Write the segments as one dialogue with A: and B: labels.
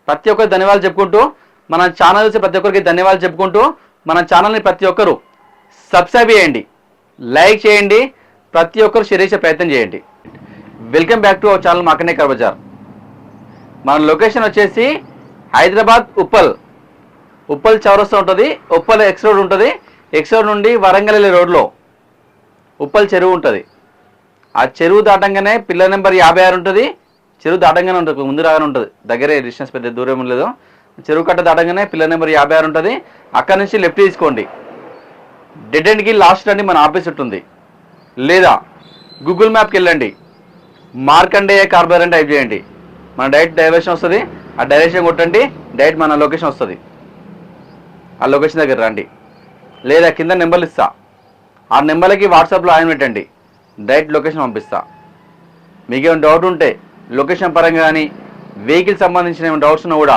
A: ప్రతి ఒక్కరికి ధన్యవాదాలు చెప్పుకుంటూ, మన ఛానల్ చూసి ప్రతి ఒక్కరికి ధన్యవాదాలు చెప్పుకుంటూ, మన ఛానల్ని ప్రతి ఒక్కరు సబ్స్క్రైబ్ చేయండి, లైక్ చేయండి, ప్రతి ఒక్కరు షేర్ చేసే ప్రయత్నం చేయండి. Welcome back to our channel Markande car Bazar. మన లొకేషన్ వచ్చేసి హైదరాబాద్ ఉప్పల్ చౌరస్తా ఉంటుంది. ఉప్పల్ ఎక్స్ రోడ్ ఉంటుంది. ఎక్స్ రోడ్ నుండి వరంగల్ వెళ్ళే రోడ్లో ఉప్పల్ చెరువు ఉంటుంది. ఆ చెరువు దాటంగానే పిల్లర్ నెంబర్ 56 ఉంటుంది. చెరువు దాటంగానే ఉంటుంది, ముందు రాగానే ఉంటుంది, దగ్గరే, డిస్టెన్స్ పెద్ద దూరం లేదు. చెరువు కట్ట దాటంగానే పిల్లర్ నెంబర్ 56 ఉంటుంది. అక్కడ నుంచి లెఫ్ట్ తీసుకోండి, డెడ్ ఎండ్కి లాస్ట్ అండి మన ఆఫీస్ ఉంటుంది. లేదా గూగుల్ మ్యాప్కి వెళ్ళండి, మార్కండేయ కార్ బజార్ అని టైప్ చేయండి, మన డైరెక్ట్ డైరెక్షన్ వస్తుంది. ఆ డైరెక్షన్ కొట్టండి, డైరెక్ట్ మన లొకేషన్ వస్తుంది. ఆ లొకేషన్ దగ్గర రండి. లేదా కింద నెంబర్లు ఇస్తా, ఆ నెంబర్లకి వాట్సాప్లో ఆయన పెట్టండి, డైరెక్ట్ లొకేషన్ పంపిస్తా. మీకేమైనా డౌట్ ఉంటే లొకేషన్ పరంగా కానీ వెహికల్ సంబంధించిన ఏమైనా డౌట్స్ ఉన్నా కూడా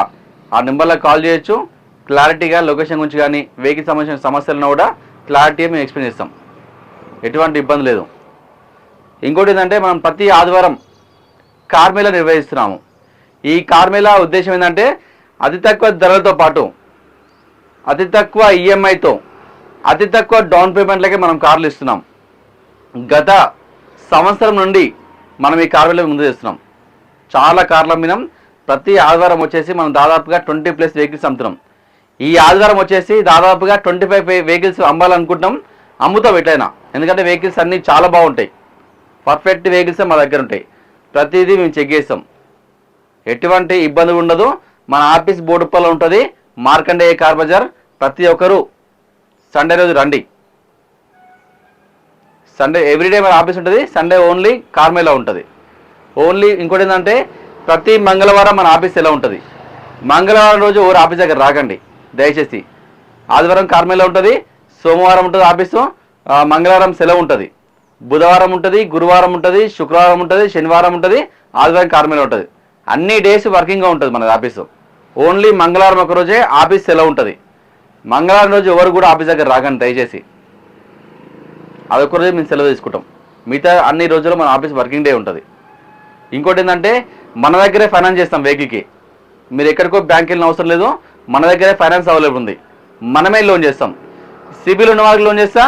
A: ఆ నెంబర్లో కాల్ చేయొచ్చు. క్లారిటీగా లొకేషన్ గురించి కానీ వెహికల్ సంబంధించిన సమస్యలను కూడా క్లారిటీగా మేము ఎక్స్ప్లెయిన్ చేస్తాం, ఎటువంటి ఇబ్బంది లేదు. ఇంకోటి ఏంటంటే, మనం ప్రతి ఆదివారం కార్ మేళా నిర్వహిస్తున్నాము. ఈ కార్ మేళా ఉద్దేశం ఏంటంటే, అతి తక్కువ ధరలతో పాటు అతి తక్కువ ఈఎంఐతో అతి తక్కువ డౌన్ పేమెంట్లకే మనం కార్లు ఇస్తున్నాం. గత సంవత్సరం నుండి మనం ఈ కార్ మేళా ముందు చేస్తున్నాం. చాలా కార్లు అమ్మినాం. ప్రతి ఆదివారం వచ్చేసి మనం దాదాపుగా 20+ వెహికల్స్ అమ్ముతున్నాం. ఈ ఆదివారం వచ్చేసి దాదాపుగా 25 వెహికల్స్ అమ్మాలనుకుంటున్నాం. అమ్ముతాం ఎట్లయినా, ఎందుకంటే వెహికల్స్ అన్నీ చాలా బాగుంటాయి. పర్ఫెక్ట్ వెహికల్స్ మా దగ్గర ఉంటాయి. ప్రతిదీ మేము చెక్ చేస్తాం, ఎటువంటి ఇబ్బంది ఉండదు. మన ఆఫీస్ బోడుప్పల్లో ఉంటుంది, మార్కండేయ కార్ బజార్. ప్రతి ఒక్కరు సండే రోజు రండి. సండే ఎవ్రీడే మన ఆఫీస్ ఉంటుంది, సండే ఓన్లీ కార్ మేళా ఉంటుంది. ఓన్లీ ఇంకోటి ఏంటంటే, ప్రతి మంగళవారం మన ఆఫీస్ ఎలా ఉంటుంది. మంగళవారం రోజు ఎవరు ఆఫీస్ దగ్గర రాకండి దయచేసి. ఆదివారం కార్ మేళా ఉంటుంది, సోమవారం ఉంటుంది ఆఫీసు, మంగళవారం సెలవు ఉంటుంది, బుధవారం ఉంటుంది, గురువారం ఉంటుంది, శుక్రవారం ఉంటుంది, శనివారం ఉంటుంది, ఆదివారం కార్ మేళా ఉంటుంది. అన్ని డేస్ వర్కింగ్గా ఉంటుంది మన ఆఫీసు. ఓన్లీ మంగళవారం ఒక రోజే ఆఫీస్ సెలవు ఉంటుంది. మంగళవారం రోజు ఎవరు కూడా ఆఫీస్ దగ్గర రాకండి దయచేసి. అదొక రోజు మేము సెలవు తీసుకుంటాం. మిగతా అన్ని రోజుల్లో మన ఆఫీస్ వర్కింగ్ డే ఉంటుంది. ఇంకోటి ఏంటంటే, మన దగ్గరే ఫైనాన్స్ చేస్తాం వెహికల్కి. మీరు ఎక్కడికో బ్యాంక్ వెళ్ళిన అవసరం లేదు, మన దగ్గరే ఫైనాన్స్ అవైలబుల్ ఉంది. మనమే లోన్ చేస్తాం. సిబిల్ ఉన్న వాళ్ళకి లోన్ చేస్తా,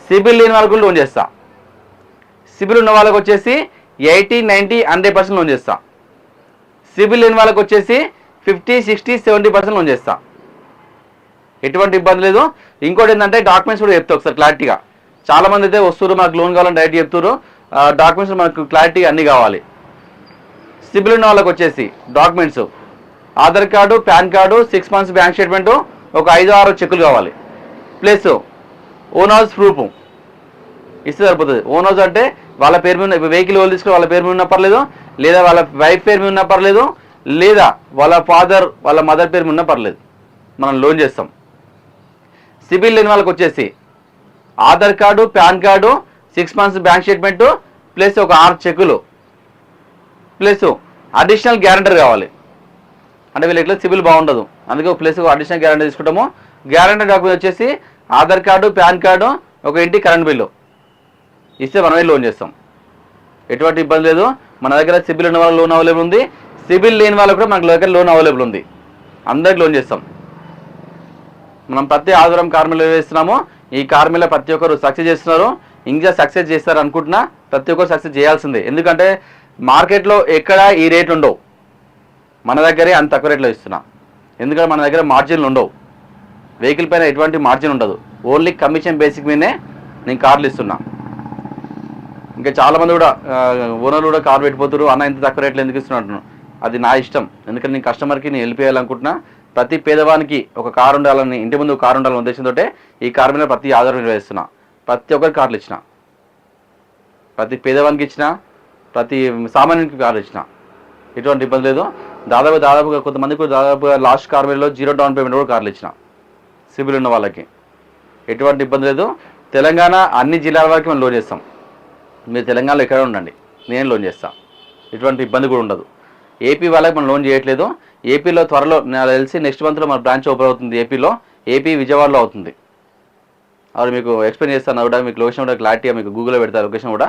A: సిబిల్ లేని వాళ్ళకి లోన్ చేస్తా. సిబిల్ ఉన్న వాళ్ళకి వచ్చేసి 80, 90, 100% లోన్ చేస్తా. సిబిల్ లేని వాళ్ళకి వచ్చేసి 50, 60, 70% లోన్ చేస్తా. ఎటువంటి ఇబ్బంది లేదు. ఇంకోటి ఏంటంటే, డాక్యుమెంట్స్ కూడా చెప్తా ఒకసారి క్లారిటీగా. చాలామంది అయితే వస్తున్నారు, మాకు లోన్ కావాలని డైరెక్ట్ చెప్తారు. డాక్యుమెంట్స్ మనకు క్లారిటీగా అన్నీ కావాలి. సిబిల్ ఉన్న వాళ్ళకి వచ్చేసి documents Aadhaar card, pan card, 6 months bank statement, ఒక 5-6 చెక్కులు కావాలి. ప్లస్ ఓన్ హౌస్ ప్రూఫ్ ఇస్తే సరిపోతుంది. ఓన్ హౌస్ అంటే వాళ్ళ పేరు మీద వెహికల్ వాళ్ళు తీసుకుని వాళ్ళ పేరు మీద ఉన్నా పర్లేదు, లేదా వాళ్ళ వైఫ్ పేరు మీద ఉన్నా పర్లేదు, లేదా వాళ్ళ ఫాదర్ వాళ్ళ మదర్ పేరు మీద ఉన్నా పర్లేదు, మనం లోన్ చేస్తాం. సిబిల్ లేని వాళ్ళకి వచ్చేసి Aadhaar card, pan card, 6 months bank statement, plus ఒక 6 చెక్కులు, ప్లస్ అడిషనల్ గ్యారంటర్ కావాలి. అంటే వీళ్ళు ఎట్లా సిబిల్ బాగుండదు, అందుకే ఒక ప్లస్ అడిషనల్ గ్యారంటీ తీసుకుంటాము. గ్యారంటీ డాక్యుమెంట్ వచ్చేసి ఆధార్ కార్డు, పాన్ కార్డు, ఒక ఇంటి కరెంట్ బిల్లు ఇస్తే మనమే లోన్ చేస్తాం. ఎటువంటి ఇబ్బంది లేదు. మన దగ్గర సిబిల్ ఉన్న వాళ్ళకి లోన్ అవైలబుల్ ఉంది, సిబిల్ లేని వాళ్ళకి కూడా మనకు దగ్గర లోన్ అవైలబుల్ ఉంది. అందరికి లోన్ చేస్తాం. మనం ప్రతి ఆదివారం కార్ మేళా వేస్తున్నాము. ఈ కార్ మేళా ప్రతి ఒక్కరు సక్సెస్ చేస్తున్నారు. ఇంకా సక్సెస్ చేస్తారు అనుకుంటున్నా. ప్రతి ఒక్కరు సక్సెస్ చేయాల్సిందే, ఎందుకంటే మార్కెట్లో ఎక్కడ ఈ రేట్ ఉండవు, మన దగ్గరే అంత తక్కువ రేట్లో ఇస్తున్నా. ఎందుకంటే మన దగ్గర మార్జిన్లు ఉండవు, వెహికల్ పైన ఎటువంటి మార్జిన్ ఉండదు, ఓన్లీ కమిషన్ బేసిక్ మీదనే నేను కార్లు ఇస్తున్నా. ఇంకా చాలామంది కూడా ఓనర్లు కూడా కార్ పెట్టిపోతారు, అన్న ఇంత తక్కువ రేట్లు ఎందుకు ఇస్తున్నట్టు. అది నా ఇష్టం, ఎందుకంటే నేను కస్టమర్కి నేను హెల్ప్ చేయాలనుకుంటున్నా. ప్రతి పేదవానికి ఒక కారు ఉండాలని, ఇంటి ముందు కారు ఉండాలని ఉద్దేశంతో ఈ కారు మీద ప్రతి ఆధారం నిర్వహిస్తున్నా. ప్రతి ఒక్కరికి కార్లు ఇచ్చిన, ప్రతి పేదవానికి ఇచ్చిన, ప్రతి సామాన్యునికి కార్లు ఇచ్చిన, ఎటువంటి ఇబ్బంది లేదు. దాదాపుగా కొంతమందికి దాదాపుగా లాస్ట్ కార్ మేళలో 0 down payment కూడా కార్లు ఇచ్చిన సిబిల్ ఉన్న వాళ్ళకి. ఎటువంటి ఇబ్బంది లేదు. తెలంగాణ అన్ని జిల్లాల వరకు మనం లోన్ చేస్తాం. మీరు తెలంగాణలో ఎక్కడ ఉండండి, నేను లోన్ చేస్తాను, ఎటువంటి ఇబ్బంది కూడా ఉండదు. ఏపీ వాళ్ళకి మనం లోన్ చేయట్లేదు. ఏపీలో త్వరలో నాకు తెలిసి నెక్స్ట్ మంత్లో మన బ్రాంచ్ ఓపెన్ అవుతుంది ఏపీలో. ఏపీ విజయవాడలో అవుతుంది. అది మీకు ఎక్స్ప్లెయిన్ చేస్తాను కూడా. మీకు లొకేషన్ కూడా క్లారిటీగా మీకు గూగుల్లో పెడతారు. లొకేషన్ కూడా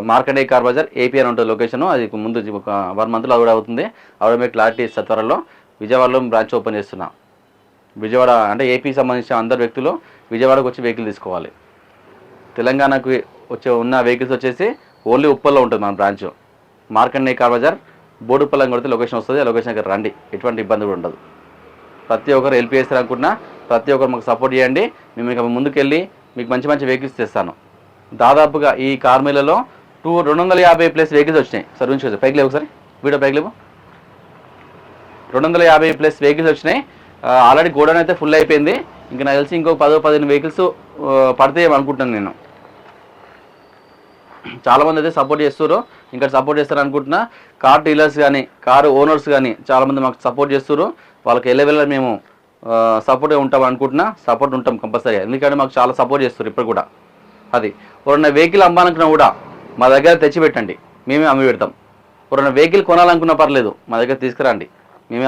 A: మార్కండే కార్ బజార్ ఏపీ అని ఉంటుంది లొకేషన్. అది ముందు ఒక 1 monthలో కూడా అవుతుంది. అవి మీకు క్లారిటీ ఇస్తారు త్వరలో. విజయవాడలో బ్రాంచ్ ఓపెన్ చేస్తున్నా. విజయవాడ అంటే ఏపీకి సంబంధించిన అందరు వ్యక్తులు విజయవాడకు వచ్చి వెహికల్ తీసుకోవాలి. తెలంగాణకు ఉన్న వెహికల్స్ వచ్చేసి ఓన్లీ ఉప్పల్లో ఉంటుంది మన బ్రాంచ్. మార్కండే కార్ బజార్ బోడుపల్లం కొడితే లొకేషన్ వస్తుంది. ఆ లొకేషన్ దగ్గర రండి, ఎటువంటి ఇబ్బంది కూడా ఉండదు. ప్రతి ఒక్కరు హెల్ప్ చేస్తారనుకుంటున్నా, ప్రతి ఒక్కరు మాకు సపోర్ట్ చేయండి. మేము ఇక ముందుకెళ్ళి మీకు మంచి మంచి వెహికల్స్ తెస్తాను. దాదాపుగా ఈ కార్మేలలో 250+ వెహికల్స్ వచ్చినాయి. సార్ ఉంచుకోవచ్చు, పైకి లేవు ఒకసారి, వీడియో పైకి లేవు. 250+ వెహికల్స్ వచ్చినాయి. ఆల్రెడీ గోడౌన్ అయితే ఫుల్ అయిపోయింది. ఇంకా నాకు తెలిసి ఇంకో 10-15 వెహికల్స్ పడతాయి అనుకుంటున్నాను నేను. చాలామంది అయితే సపోర్ట్ చేస్తారు, ఇంకా సపోర్ట్ చేస్తారు అనుకుంటున్నా. కార్ డీలర్స్ కానీ కారు ఓనర్స్ కానీ చాలామంది మాకు సపోర్ట్ చేస్తారు. వాళ్ళకి వెళ్ళే మేము సపోర్ట్గా ఉంటాం అనుకుంటున్నా. సపోర్ట్ ఉంటాం కంపల్సరీగా, ఎందుకంటే మాకు చాలా సపోర్ట్ చేస్తారు ఇప్పుడు కూడా. అది ఎవరన్నా వెహికల్ అమ్మాలనుకున్నా కూడా మా దగ్గర తెచ్చి పెట్టండి, మేమే అమ్మి పెడతాం. ఎవరన్నా వెహికల్ కొనాలనుకున్నా పర్లేదు, మా దగ్గర తీసుకురండి. మేమే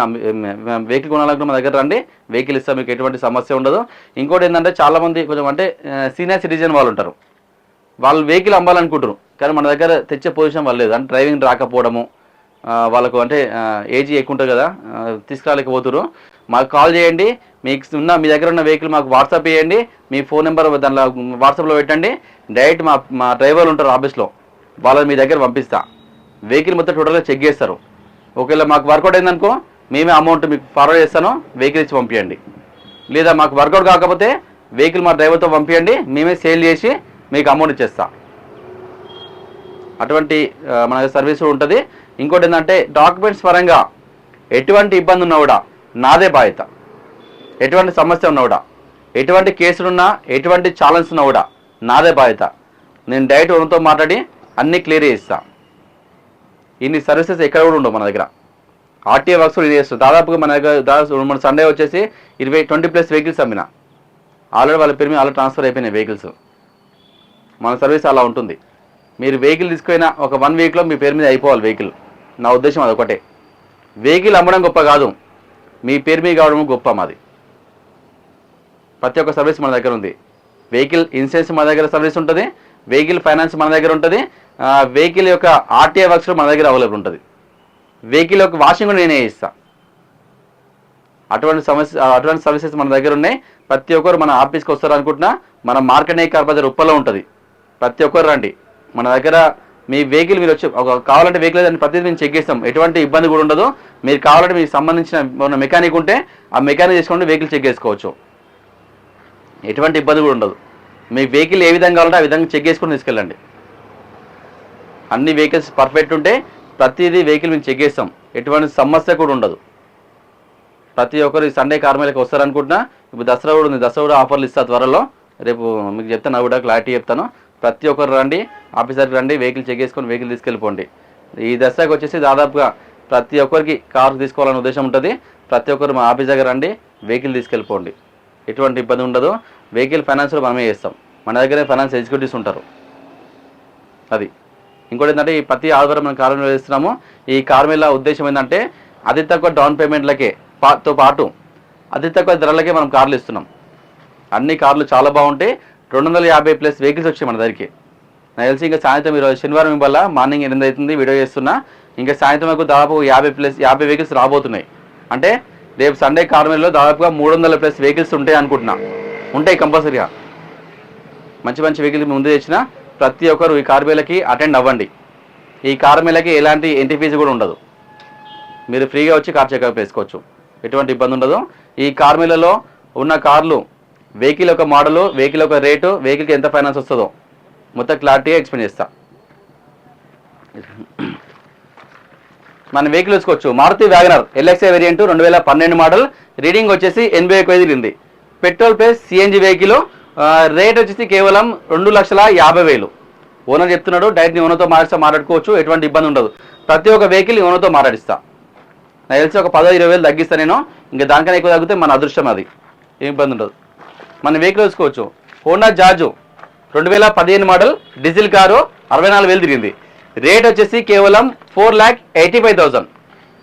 A: వెహికల్ కొనాలనుకున్న మా దగ్గర రండి, వెహికల్ ఇస్తాం, మీకు ఎటువంటి సమస్య ఉండదు. ఇంకోటి ఏంటంటే చాలామంది కొంచెం అంటే సీనియర్ సిటిజన్ వాళ్ళు ఉంటారు, వాళ్ళు వెహికల్ అమ్మాలనుకుంటారు కానీ మన దగ్గర తెచ్చే పొజిషన్ వాళ్ళు లేదు. అంటే డ్రైవింగ్ రాకపోవడము, వాళ్ళకు అంటే ఏజ్ ఎక్కువ ఉంటుంది కదా, తీసుకురాలేకపోతున్నారు. మాకు కాల్ చేయండి, మీకు మీ దగ్గర ఉన్న వెహికల్ మాకు వాట్సాప్ చేయండి, మీ ఫోన్ నెంబర్ దానిలో వాట్సాప్లో పెట్టండి. డైరెక్ట్ మా డ్రైవర్లు ఉంటారు ఆఫీస్లో, వాళ్ళని మీ దగ్గర పంపిస్తా. వెహికల్ మొత్తం టోటల్గా చెక్ చేస్తారు. ఒకవేళ మాకు వర్కౌట్ అయిందనుకో మేమే అమౌంట్ మీకు ఫార్వర్డ్ చేస్తాను, వెహికల్ ఇచ్చి పంపించండి. లేదా మాకు వర్కౌట్ కాకపోతే వెహికల్ మా డ్రైవర్తో పంపించండి, మేమే సేల్ చేసి మీకు అమౌంట్ ఇచ్చేస్తా. అటువంటి మన సర్వీస్ ఉంటుంది. ఇంకోటి ఏంటంటే డాక్యుమెంట్స్ పరంగా ఎటువంటి ఇబ్బంది ఉన్నా కూడా నాదే బాధ్యత. ఎటువంటి సమస్య ఉన్నా కూడా, ఎటువంటి కేసులున్నా, ఎటువంటి ఛాలెంజ్ ఉన్నా కూడా నాదే బాధ్యత. నేను డైరెక్ట్ ఓనర్తో మాట్లాడి అన్నీ క్లియర్ చేస్తాను. ఇన్ని సర్వీసెస్ ఎక్కడ కూడా ఉండవు మన దగ్గర. ఆర్టీఏ వర్క్స్ కూడా ఇది చేస్తాం. దాదాపుగా మన దగ్గర మన సండే వచ్చేసి 20+ వెహికల్స్ అమ్మిన. ఆల్రెడీ వాళ్ళ పేరు మీద ఆల్రెడీ ట్రాన్స్ఫర్ అయిపోయినాయి వెహికల్స్. మన సర్వీస్ అలా ఉంటుంది. మీరు వెహికల్ తీసుకుపోయినా ఒక 1 వీక్లో మీ పేరు మీద అయిపోవాలి వెహికల్. నా ఉద్దేశం అదొకటే. వెహికల్ అమ్మడం గొప్ప కాదు, మీ పేరు మీద కావడం గొప్ప. మాది ప్రతి ఒక్క సర్వీస్ మన దగ్గర ఉంది. వెహికల్ ఇన్సూరెన్స్ మన దగ్గర సర్వీస్ ఉంటుంది, వెహికల్ ఫైనాన్స్ మన దగ్గర ఉంటుంది, వెహికల్ యొక్క ఆర్టీఏ వర్క్స్ మన దగ్గర అవైలబుల్ ఉంటుంది. వెహికల్ యొక్క వాషింగ్ కూడా నేనే ఇస్తాను. అటువంటి సర్వీసెస్ మన దగ్గర ఉన్నాయి. ప్రతి ఒక్కరు మన ఆఫీస్కి వస్తారు అనుకుంటున్నా. మన మార్కండే కార్ బజార్ ఉప్పల్లో ఉంటుంది. ప్రతి ఒక్కరు రండి. మన దగ్గర మీ వెహికల్ మీరు వచ్చి కావాలంటే వెహికల్ అని ప్రతిదీ మేము చెక్ చేస్తాం, ఎటువంటి ఇబ్బంది కూడా ఉండదు. మీరు కావాలంటే మీకు సంబంధించిన మెకానిక్ ఉంటే ఆ మెకానిక్ చేసుకోండి, వెహికల్ చెక్ చేసుకోవచ్చు, ఎటువంటి ఇబ్బంది కూడా ఉండదు. మీ వెహికల్ ఏ విధంగా కావాలంటే ఆ విధంగా చెక్ చేసుకొని తీసుకెళ్ళండి. అన్ని వెహికల్స్ పర్ఫెక్ట్ ఉంటే ప్రతిదీ వెహికల్ మేము చెక్ చేస్తాం, ఎటువంటి సమస్య కూడా ఉండదు. ప్రతి ఒక్కరు ఈ సండే కార్మేలకు వస్తారనుకుంటున్నా. ఇప్పుడు దసరా కూడా ఉంది, దసరా కూడా ఆఫర్లు ఇస్తా త్వరలో. రేపు మీకు చెప్తాను, నా కూడా క్లారిటీ చెప్తాను. ప్రతి ఒక్కరు రండి, ఆఫీసర్కి రండి, వెహికల్ చెక్ చేసుకొని వెహికల్ తీసుకెళ్ళిపోండి. ఈ దసరాకి వచ్చేసి దాదాపుగా ప్రతి ఒక్కరికి కారు తీసుకోవాలనే ఉద్దేశం ఉంటుంది. ప్రతి ఒక్కరు మా ఆఫీస్ దగ్గర రండి, వెహికల్ తీసుకెళ్ళిపోండి, ఎటువంటి ఇబ్బంది ఉండదు. వెహికల్ ఫైనాన్స్లో మనమే చేస్తాం, మన దగ్గరే ఫైనాన్స్ ఎగ్జిక్యూటివ్స్ ఉంటారు. అది ఇంకోటి ఏంటంటే ఈ ప్రతి ఆదివారం మనం కార్ మేళా చేస్తున్నాము. ఈ కార్ మేళా ఉద్దేశం ఏంటంటే అతి తక్కువ డౌన్ పేమెంట్లకే తో పాటు అతి తక్కువ ధరలకే మనం కార్లు ఇస్తున్నాం. అన్ని కార్లు చాలా బాగుంటాయి. 250+ వెహికల్స్ వచ్చాయి మన దగ్గరికి. నాకు తెలిసి ఇంకా సాయంత్రం ఈరోజు శనివారం ఇవ్వాల మార్నింగ్ 8 అవుతుంది వీడియో చేస్తున్నా. ఇంకా సాయంత్రం వరకు దాదాపు 50 వెహికల్స్ రాబోతున్నాయి. అంటే రేపు సండే కార్మేల్లో దాదాపుగా 300+ వెహికల్స్ ఉంటాయి అనుకుంటున్నా. ఉంటాయి కంపల్సరీగా. మంచి మంచి వెహికల్స్ ముందు తెచ్చిన ప్రతి ఒక్కరు ఈ కార్మేలకి అటెండ్ అవ్వండి. ఈ కార్మేలకి ఎలాంటి ఎంట్రీ ఫీజు కూడా ఉండదు. మీరు ఫ్రీగా వచ్చి కార్ చెకప్ వేసుకోవచ్చు, ఎటువంటి ఇబ్బంది ఉండదు. ఈ కార్మేలలో ఉన్న కార్లు వెహికల్ యొక్క మోడలు, వెహికల్ యొక్క రేటు, వెహికల్కి ఎంత ఫైనాన్స్ వస్తుందో మొత్తం క్లారిటీగా ఎక్స్ప్లెయిన్ చేస్తా. మన వెహికల్ చూసుకోవచ్చు. Maruti WagonR LXI variant 2012 model. Reading వచ్చేసి 81 తిరిగింది. Petrol plus CNG vehicle. Rate వచ్చేసి కేవలం 2,50,000. ఓనర్ చెప్తున్నాడు, డైరెక్ట్ ఓనర్తో మాట్లాడుకోవచ్చు, ఎటువంటి ఇబ్బంది ఉండదు. ప్రతి ఒక్క వెహికల్ ఓనర్తో మాట్లాడిస్తా. నాకు తెలిసి ఒక 10-20 తగ్గిస్తా నేను. ఇంకా దానికన్నా ఎక్కువ తగ్గితే మన అదృష్టం, అది ఏం ఇబ్బంది ఉండదు. మన వెహికల్ చూసుకోవచ్చు. హోండా జాజు 2015 మోడల్ డీజిల్ కారు 64,000 తిరిగింది. రేట్ వచ్చేసి కేవలం 4,85,000.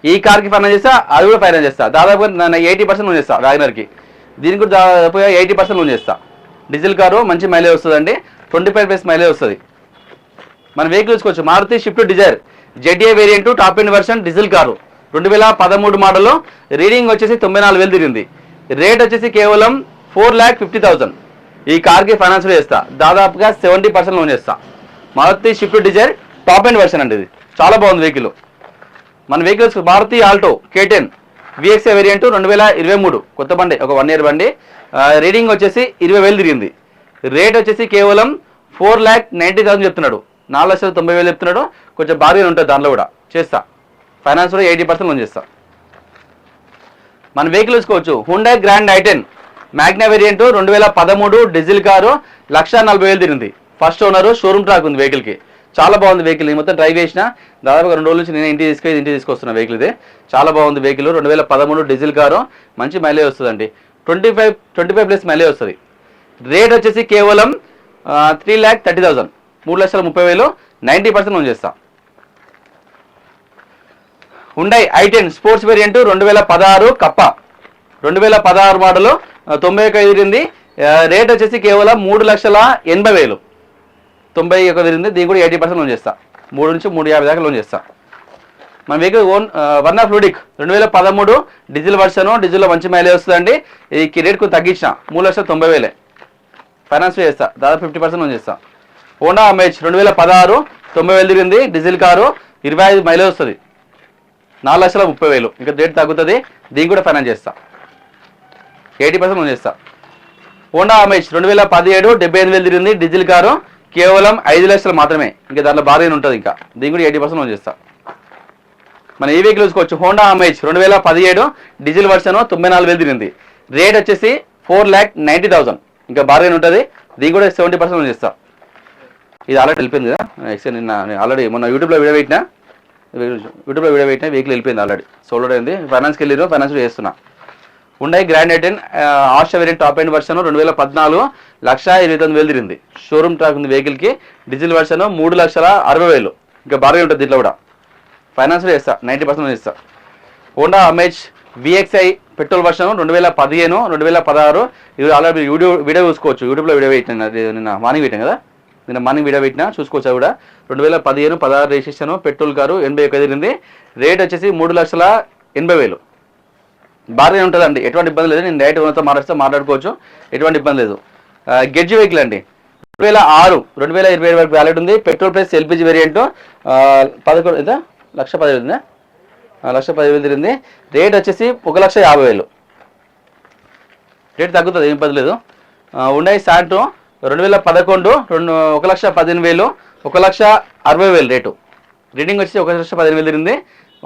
A: ఈ కార్కి ఫైనాన్స్ చేస్తా, అది కూడా ఫైనాన్స్ చేస్తా. దాదాపుగా 80% లోన్ చేస్తా వ్యాగనర్కి. దీనికి కూడా దాదాపుగా 80% లోన్ చేస్తా. డీజిల్ కారు మంచి మైలేజ్ వస్తుందండి, 25+ మైలేజ్ వస్తుంది. మన వెహికల్ చూసుకోవచ్చు. Maruti Swift Dzire ZA variant top end version diesel car 2013 model, reading వచ్చేసి 94,000 తిరిగింది. రేట్ వచ్చేసి కేవలం 4,50,000. ఈ కార్కి ఫైనాన్స్ చేస్తా, దాదాపుగా 70% లోన్ చేస్తా. Maruti Swift Dzire top end version అండి, ఇది చాలా బాగుంది వెహికల్. మన vehicles Maruti Alto K10 VXI variant 2023 కొత్త బండి, ఒక 1 year బండి. రీడింగ్ వచ్చేసి 20,000 తిరిగింది. రేట్ వచ్చేసి కేవలం 4,90,000 చెప్తున్నాడు. 4,90,000 చెప్తున్నాడు. కొంచెం బార్గెన్ ఉంటుంది దాంట్లో కూడా, చేస్తా. ఫైనాన్స్ కూడా 80% లోన్ చేస్తా. మన వెహికల్ చూసుకోవచ్చు, Hyundai Grand i10 Magna variant 2013 diesel car, 1,40,000 తిరిగింది. ఫస్ట్ ఓనర్, షోరూమ్ ట్రాక్ ఉంది వెహికల్కి. చాలా బాగుంది వెహికల్. మొత్తం డ్రైవ్ చేసిన, దాదాపుగా 2 రోజుల నుంచి నేను ఇంటికి తీసుకొస్తున్నా వెహికల్. ఇది చాలా బాగుంది వెహికల్. 2013 డీజిల్ కారు, మంచి మైలేజ్ వస్తుందండి. 25+ మైలేజ్ వస్తుంది. రేట్ వచ్చేసి కేవలం 3,30,000, 3,30,000, 90% లోన్ చేస్తా. హుండై i10 స్పోర్ట్స్ వేరియంట్ 2016 కప్ప, 2016 మోడల్, 91,000 తిరిగింది. రేట్ వచ్చేసి కేవలం 3,80,000, 91 తిరిగింది. దీనికి కూడా 80% లోన్ చేస్తా. 3 నుంచి 3,50 దాకా లోన్ చేస్తా. మన vehicle one of Lodgy 2013 diesel version, డీజిల్లో మంచి మైలేజ్ వస్తుందండి. ఈ రేట్ కొంచెం తగ్గించిన, 3,90,000 ఫైనాన్స్ చేస్తా, దాదాపు 50% లోన్ చేస్తా. హోండా అమేజ్ 2016 90,000 తిరిగింది. డీజిల్ కారు, 25 మైలేజ్ వస్తుంది, 4,30,000. ఇంకా రేట్ తగ్గుతుంది, దీనికి కూడా ఫైనాన్స్ చేస్తా, 80% లోన్ చేస్తా. హోండా అమేజ్ 2017 78,000 తిరిగింది. డీజిల్ కారు, కేవలం 5 లక్షలు మాత్రమే. ఇంకా దాంట్లో బార్గెన్ ఉంటుంది. ఇంకా దీనికి కూడా 80% లోన్ చేస్తా. మన ఈ వెహికల్ చూసుకోవచ్చు, హోండా అమేజ్ 2017 డీజిల్ వర్షన్, 94,000 తిరిగింది. రేట్ వచ్చేసి 4,90,000. ఇంకా బార్గెన్ ఉంటుంది, దీనికి కూడా 70% లోన్ చేస్తా. ఇది ఆల్రెడీ వెళ్ళిపోయింది కదా, ఎక్స్చేంజ్ నిన్న ఆల్రెడీ మొన్న యూట్యూబ్లో వీడియో పెట్టినా వెహికల్ వెళ్ళిపోయింది ఆల్రెడీ, సోల్డ్ అయింది. ఫైనాన్స్కి వెళ్ళారు, ఫైనాన్స్ చేస్తున్నా. Hyundai Grand i10 Asta variant top end version 2014 1,29,000 తిరిగింది. షోరూమ్ ట్రాక్ ఉంది వెహికల్కి. Diesel version 3,60,000. ఇంకా బాగా ఉంటుంది, దీంట్లో కూడా ఫైనాన్స్ చేస్తా, 90% చేస్తా. Honda amaze VXI petrol version 2015 2016. ఇది ఆల్రెడీ వీడియో చూసుకోవచ్చు, యూట్యూబ్లో వీడియో పెట్టినా, నిన్న మార్నింగ్ పెట్టాను కదా, నిన్న మార్నింగ్ వీడియో పెట్టినా చూసుకోవచ్చు. కూడా 2015 16 రిజిస్ట్రేషన్, పెట్రోల్ కారు, 81 తిరిగింది. రేట్ వచ్చేసి 3,80,000. బాగానే ఉంటుందండి, ఎటువంటి ఇబ్బంది లేదు. నేను డైరెక్ట్ ఓనర్తో మాట్లాడుకోవచ్చు, ఎటువంటి ఇబ్బంది లేదు. గెడ్జ్ వెహికల్ అండి, 2006 2027 వరకు వ్యాలిడ్ ఉంది. పెట్రోల్ ప్లస్ LPG వేరియంట్, 1,10,000 1,10,000 తిరిగింది. రేట్ వచ్చేసి 1,50,000. రేట్ తగ్గుతుంది, ఏం ఇబ్బంది లేదు. Hyundai Santro 2011 1,18,000, 1,60,000 rate. రీడింగ్ వచ్చి 1,18,000 తిరిగింది.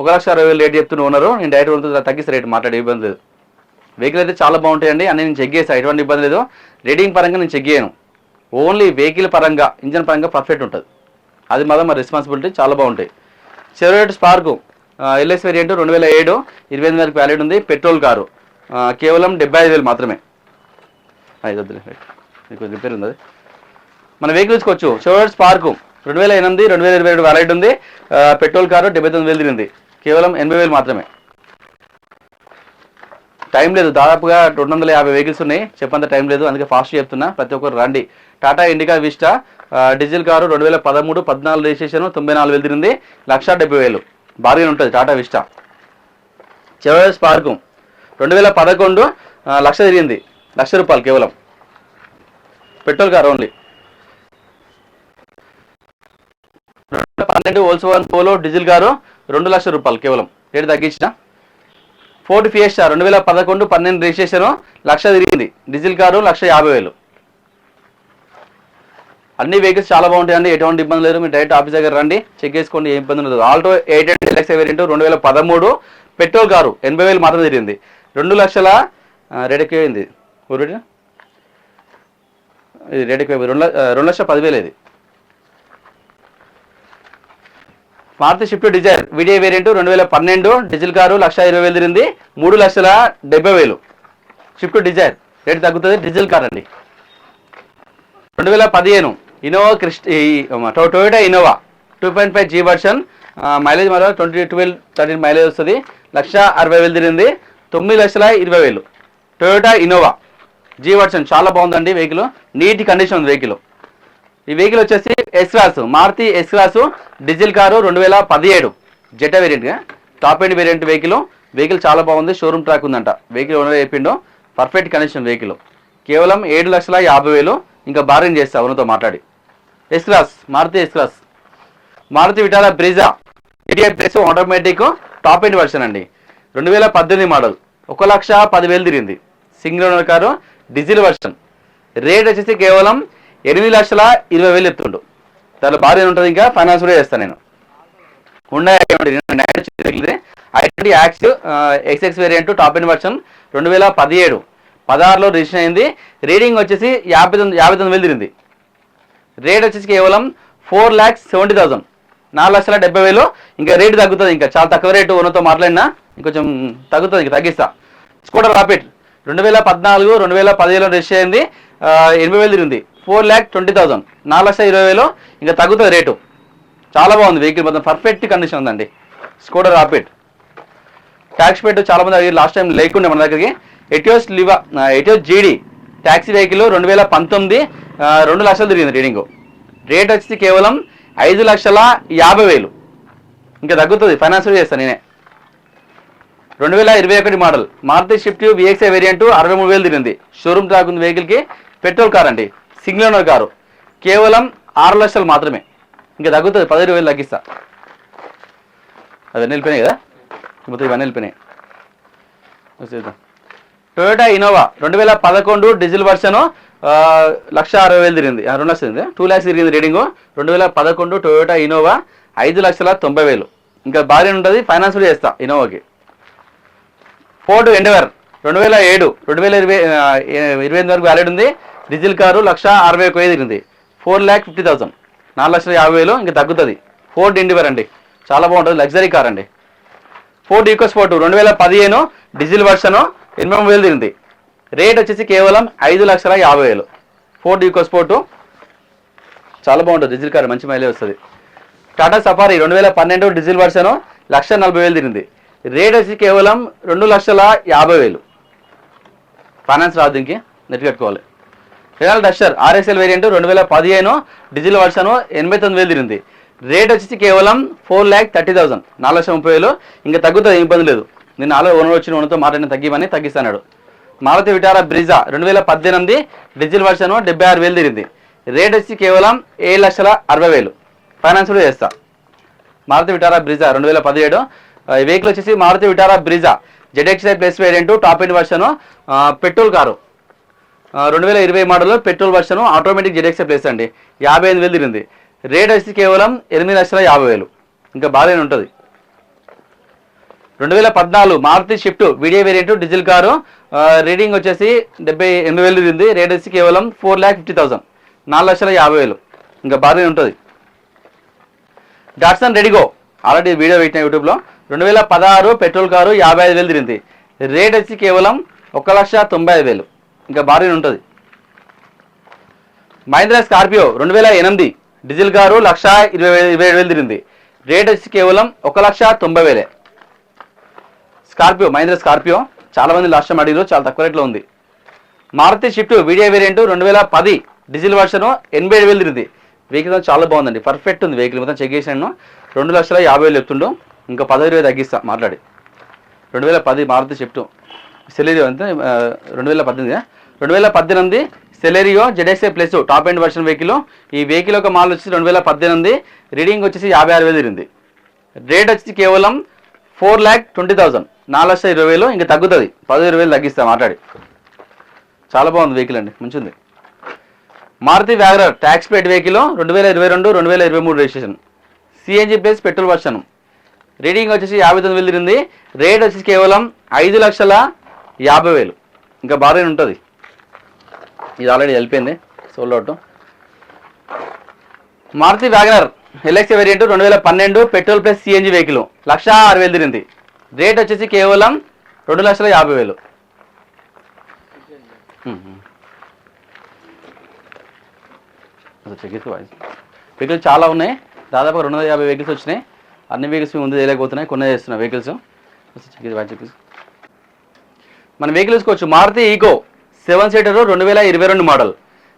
A: 1,60,000 రేట్ చెప్తున్న ఓనరు. నేను డైరెక్ట్ ఓనర్తో తగ్గిస్తే రేట్ మాట్లాడే ఇబ్బంది లేదు. వెహికల్ అయితే చాలా బాగుంటాయండి, అన్నీ నేను చెక్ చేస్తాను, ఎటువంటి ఇబ్బంది లేదు. రేటింగ్ పరంగా నేను చెక్ చేయను, ఓన్లీ వెహికల్ పరంగా, ఇంజన్ పరంగా పర్ఫెక్ట్ ఉంటుంది. అది మాత్రం మా రెస్పాన్సిబిలిటీ, చాలా బాగుంటాయి. చెవరోలెట్ స్పార్క్ LS వేరియంట్ 2007 28 వరకు వ్యాలిడ్ ఉంది. పెట్రోల్ కారు, కేవలం 75,000 మాత్రమే. మీకు రిపేర్ ఉంది. మన వెహికల్ చూసుకోవచ్చు, చెవరోలెట్ స్పార్క్ 2008 2027 వ్యాలిడ్ ఉంది. పెట్రోల్ కారు, 79,000 తిరిగింది. కేవలం 80,000 మాత్రమే. టైం లేదు, దాదాపుగా 250 వెహికల్స్ ఉన్నాయి, చెప్పంత టైం లేదు, అందుకే ఫాస్ట్ చెప్తున్నా. ప్రతి ఒక్కరు రండి. Tata indica vista diesel car 2013 14 registration, 94,000 తిరిగింది. 1,70,000 బార్గెన్ ఉంటుంది. టాటా విస్టా. చెవరోలెట్ స్పార్క్ 2011 1,00,000 తిరిగింది, ₹1,00,000 కేవలం. Petrol car only. 2012 Volkswagen Polo diesel car, ₹2,00,000 కేవలం. రేటు తగ్గించిన. ఫోర్డ్ ఫియస్టా 2011 12 రిజిస్ట్రేషన్, 1,00,000 తిరిగింది. Diesel car, 1,50,000. అన్ని వెహికల్స్ చాలా బాగుంటాయండి, ఎటువంటి ఇబ్బంది లేదు. మీరు డైరెక్ట్ ఆఫీస్ దగ్గర రండి, చెక్ చేసుకోండి, ఏ ఇబ్బంది ఉండదు. Alto 800 LXI variant 2013 petrol car, 80,000 మాత్రం తిరిగింది. 2,00,000 రేట్ ఎక్కువైంది. ఇది రేట్ ఎక్కువ, 2,10,000 ఇది. Maruti Swift Dzire VDI variant 2012 diesel car, 1,20,000 తిరిగింది. 3,70,000 షిఫ్ట్ డిజైర్. రేట్ తగ్గుతుంది, డీజిల్ కార్ అండి. 2015 Innova Toyota Innova 2.5 G version, mileage మరో 12-13 మైలేజ్ వస్తుంది. 1,60,000 తిరిగింది. 9,20,000 టొయోటా ఇన్నోవా G వర్షన్. చాలా బాగుందండి వెహికల్, నీట్ కండిషన్ ఉంది వెహికల్. ఈ వెహికల్ వచ్చేసి S class, Maruti S class diesel car 2017 zeta variant, top end variant vehicle చాలా బాగుంది, షోరూమ్ ట్రాక్ ఉందంట. వెహికల్ ఓనర్ చెప్పిండో పర్ఫెక్ట్ కండిషన్ వెహికల్. కేవలం 7,50,000. ఇంకా బార్గెన్ చేస్తా ఓనర్తో మాట్లాడి. S class Maruti S class, Maruti Vitara Brezza 88 plus automatic top end version అండి. 2018 మోడల్, 1,10,000 తిరిగింది. Single owner car, diesel version. Rate వచ్చేసి కేవలం 8,20,000 చెప్తుండు. దాంట్లో బార్గెన్ ఉంటుంది, ఇంకా ఫైనాన్స్ కూడా చేస్తాను నేను. హుండా i20 యాక్స్ ఎక్స్ఎక్స్ వేరియంట్ టాప్ ఎండ్ వర్షన్ 2017 16లో రిజిస్ట్రేషన్ అయింది. రీడింగ్ వచ్చేసి 59,000 తిరిగింది. రేట్ వచ్చేసి కేవలం 4,70,000, 4,70,000. ఇంకా రేటు తగ్గుతుంది, ఇంకా చాలా తక్కువ రేటు. ఓనర్తో మాట్లాడినా ఇంకొంచెం తగ్గుతుంది, ఇంకా తగ్గిస్తా. స్కూటర్ రాపిడ్ 2014 2017లో రిజిస్టర్ అయింది, 80,000 తిరిగింది. 4,20,000, 4,20,000. ఇంకా తగ్గుతుంది రేటు. చాలా బాగుంది వెహికల్, మొత్తం పర్ఫెక్ట్ కండిషన్ ఉందండి. Scooter rapid. ట్యాక్స్ పెట్టు చాలా మంది అడిగి లాస్ట్ టైం లేకుండే మన దగ్గరికి. ఎటియోస్ జీడీ ట్యాక్సీ వెహికల్ 2019 2 లక్షలు తిరిగింది రీడింగ్. రేట్ వచ్చి కేవలం 5,50,000. ఇంకా తగ్గుతుంది, ఫైనాన్స్ చేస్తాను నేనే. 2021 model Maruti Swift VXI variant 63,000 తిరిగింది. షోరూమ్ ట్రాక్ ఉంది వెహికల్కి. పెట్రోల్ కార్ అండి, సింగిల్ ఓనర్ కారు. కేవలం 6 లక్షలు మాత్రమే. ఇంకా తగ్గుతుంది, 10,000 తగ్గిస్తా. అవన్నీ వెళ్ళిపోయినాయి కదా, మొత్తం ఇవన్నీ వెళ్ళిపోయినాయి. టొయోటా ఇన్నోవా 2011 డీజిల్ వర్షన్ 1,60,000 తిరిగింది. 2 లక్షలు తిరిగింది, 2 lakhs తిరిగింది రీడింగ్. 2011 Toyota Innova 5,90,000. ఇంకా బాగానే ఉంటుంది, ఫైనాన్స్ కూడా చేస్తా ఇన్నోవాకి. ఫోర్డ్ ఎండెవర్ 2007 2028 వరకు వ్యాలిడ్ ఉంది. డీజిల్ కారు 1,61,000 తిరిగింది. 4,50,000, 4,50,000. ఇంకా తగ్గుతుంది. ఫోర్డ్ ఎండెవర్ అండి, చాలా బాగుంటుంది, లగ్జరీ కార్ అండి. ఫోర్డ్ ఈకోస్పోర్ట్ 2015 డీజిల్ వర్షన్ 8,000 తిరిగింది. రేట్ వచ్చేసి కేవలం 5,50,000. ఫోర్డ్ ఈకోస్పోర్ట్ చాలా బాగుంటుంది, డీజిల్ కార్, మంచి మైలేజ్ వస్తుంది. టాటా సఫారీ 2012 డీజిల్ వర్షన్ 1,40,000 తిరిగింది. రేట్ వచ్చి కేవలం 2,50,000. ఫైనాన్స్ రాదు, దీనికి నెట్ కట్టుకోవాలి. Renault Duster RSL variant 2015 diesel version 89,000 తిరిగింది. రేట్ వచ్చేసి కేవలం 4,30,000, 4,30,000. ఇంకా తగ్గుతుంది, ఇబ్బంది లేదు. నేను ఓనర్ వచ్చిన ఓనర్తో మాట్లాడిన తగ్గిస్తాడు. Maruti Vitara Brezza 2018 diesel version 76,000 తిరిగింది. రేట్ వచ్చి కేవలం 7,60,000. ఫైనాన్స్ కూడా చేస్తా. మారుతి విటారా బ్రీజా 2017 వెహికల్ వచ్చేసి Maruti Vitara Brezza ZXi plus variant top end version petrol car. 2020 model petrol version automatic ZXi plus అండి. 55,000 తిరిగింది. రేట్ వచ్చి కేవలం 8,50,000. ఇంకా బాగానే ఉంటుంది. 2014 Maruti Swift VDI variant diesel car. Reading వచ్చేసి 78,000 తిరిగింది. రేట్ వచ్చి కేవలం 4,50,000, 4,50,000. ఇంకా బాగానే ఉంటుంది. డాట్సన్ రెడిగో ఆల్రెడీ వీడియో పెట్టిన యూట్యూబ్లో. 2016 పెట్రోల్ కారు 55,000 తిరిగింది. రేట్ వచ్చి కేవలం 1,95,000. ఇంకా బాగానే ఉంటుంది. మహీంద్రా స్కార్పియో 2008 డీజిల్ కారు 1,27,000 తిరిగింది. రేట్ వచ్చి కేవలం 1,90,000. స్కార్పియో, మహీంద్రా స్కార్పియో చాలా మంది లాస్ట్ టైం అడిగారు, చాలా తక్కువ రేట్లో ఉంది. Maruti Swift VDI variant 2010 diesel version 87,000 తిరిగింది. వెహికల్ చాలా బాగుందండి, పర్ఫెక్ట్ ఉంది వెహికల్. మొత్తం చెక్ చేసాను, 2,50,000 చెప్తుండు. ఇంకా 10,000 తగ్గిస్తా మాట్లాడి. 2010 మారుతి షిఫ్ట్ సెలెరియో అంతే. 2018 Celerio ZXi plus top end version vehicle. ఈ వెహికల్ ఒక మాల్ వచ్చి 2018 రీడింగ్ వచ్చేసి 56,000 తిరిగింది. రేట్ వచ్చి కేవలం 4,20,000, 4,20,000. ఇంకా తగ్గుతుంది, 10,000 తగ్గిస్తా మాట్లాడి. చాలా బాగుంది వెహికల్ అండి, మంచిది. Maruti WagonR tax paid vehicle 2022 2023 registration. CNG plus petrol version. Reading వచ్చేసి 59,000 తిరిగింది. రేట్ వచ్చేసి కేవలం 5,50,000. ఇంకా బాగానే ఉంటుంది. ఇది ఆల్రెడీ వెళ్ళిపోయింది, sold out. Maruti WagonR LX variant 2012 petrol plus CNG vehicle 1,06,000 తిరిగింది. రేట్ వచ్చేసి కేవలం 2,50,000. వెహికల్స్ చాలా ఉన్నాయి, దాదాపు 250 వెహికల్స్ వచ్చినాయి. అన్ని వెహికల్స్ ముందు చేయలేకపోతున్నాయి, కొన్ని చేస్తున్నాయి వెహికల్స్. మన వెహికల్స్ వచ్చి Maruti Eeco 7 seater 2022 model.